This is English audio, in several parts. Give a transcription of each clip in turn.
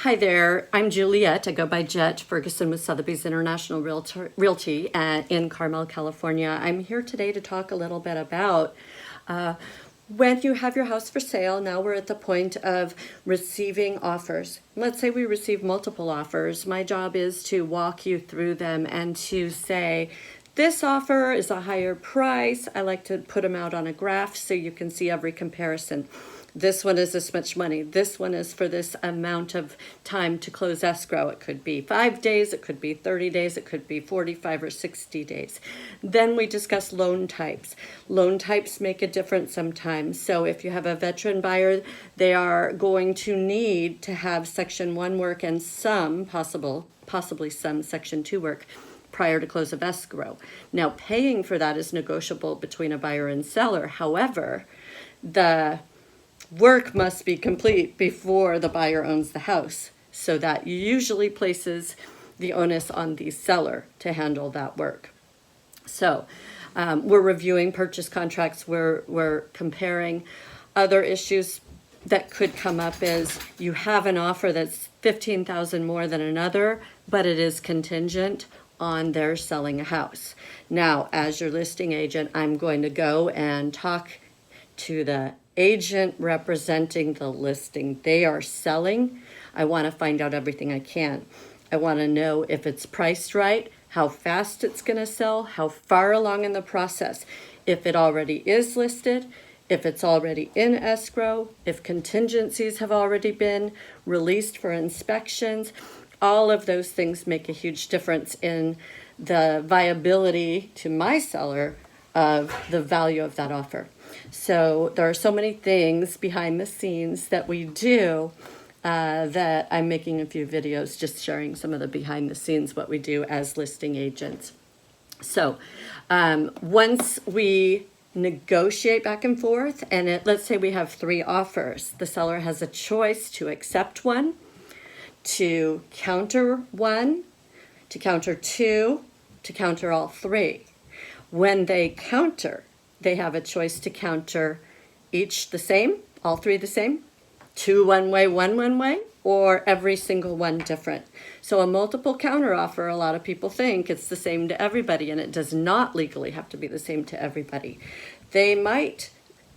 Hi there, I'm Juliet. I go by Jette Ferguson with Sotheby's International Realty in Carmel, California. I'm here today to talk a little bit about when you have your house for sale. Now we're at the point of receiving offers. Let's say we receive multiple offers. My job is to walk you through them and to say, this offer is a higher price. I like to put them out on a graph so you can see every comparison. This one is this much money. This one is for this amount of time to close escrow. It could be 5 days, it could be 30 days, it could be 45 or 60 days. Then we discuss loan types. Loan types make a difference sometimes. So if you have a veteran buyer, they are going to need to have Section 1 work and some possibly some Section 2 work prior to close of escrow. Now, paying for that is negotiable between a buyer and seller. However, the work must be complete before the buyer owns the house. So that usually places the onus on the seller to handle that work. So we're reviewing purchase contracts. We're comparing. Other issues that could come up is you have an offer that's $15,000 more than another, but it is contingent on their selling a house. Now, as your listing agent, I'm going to go and talk to the agent representing the listing they are selling. I want to find out everything I can. I want to know if it's priced right, how fast it's going to sell, how far along in the process, if it already is listed, if it's already in escrow, if contingencies have already been released for inspections. All of those things make a huge difference in the viability to my seller of the value of that offer. So there are so many things behind the scenes that we do that I'm making a few videos just sharing some of the behind the scenes, what we do as listing agents. So once we negotiate back and forth, and let's say we have 3 offers, the seller has a choice to accept one, to counter 1, to counter 2, to counter all 3. When they counter, they have a choice to counter each the same, all 3 the same, 2 one way, 1 one way, or every single one different. So a multiple counter offer, a lot of people think it's the same to everybody, and it does not legally have to be the same to everybody. They might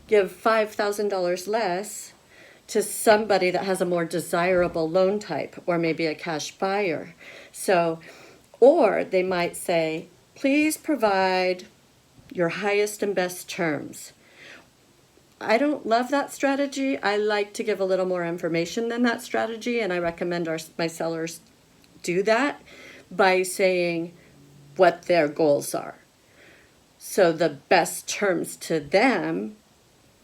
give $5,000 less to somebody that has a more desirable loan type, or maybe a cash buyer. So, or they might say, please provide your highest and best terms. I don't love that strategy. I like to give a little more information than that strategy, and I recommend my sellers do that by saying what their goals are. So the best terms to them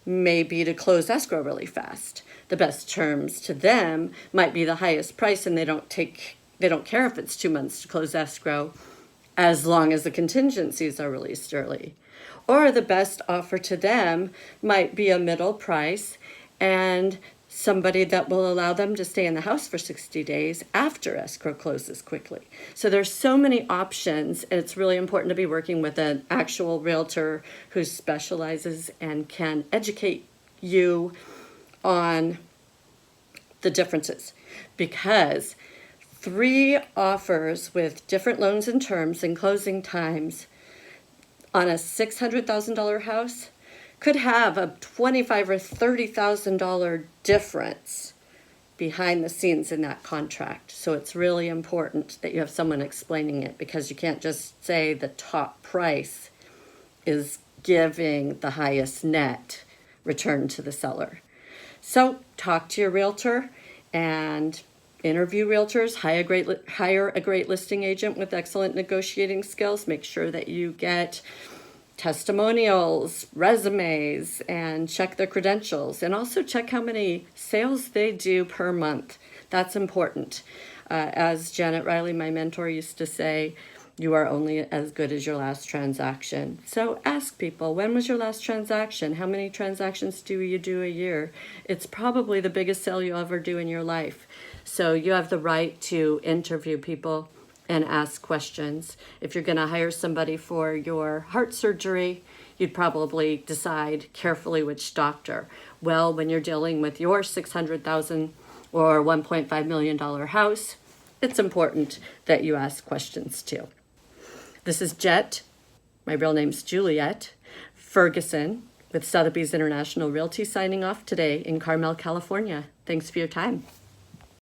may be to close escrow really fast. The best terms to them might be the highest price, and they don't care if it's 2 months to close escrow, as long as the contingencies are released early. Or the best offer to them might be a middle price and somebody that will allow them to stay in the house for 60 days after escrow closes quickly. So there's so many options, and it's really important to be working with an actual realtor who specializes and can educate you on the differences, because 3 offers with different loans and terms and closing times on a $600,000 house could have a $25,000 or $30,000 difference behind the scenes in that contract. So it's really important that you have someone explaining it, because you can't just say the top price is giving the highest net return to the seller. So talk to your realtor and interview realtors, hire a great listing agent with excellent negotiating skills. Make sure that you get testimonials, resumes, and check their credentials, and also check how many sales they do per month. That's important. As Janet Riley, my mentor, used to say, you are only as good as your last transaction. So ask people, when was your last transaction? How many transactions do you do a year? It's probably the biggest sale you'll ever do in your life. So you have the right to interview people and ask questions. If you're going to hire somebody for your heart surgery, you'd probably decide carefully which doctor. Well, when you're dealing with your $600,000 or $1.5 million house, it's important that you ask questions too. This is Jette, my real name's Juliette Ferguson with Sotheby's International Realty signing off today in Carmel, California. Thanks for your time.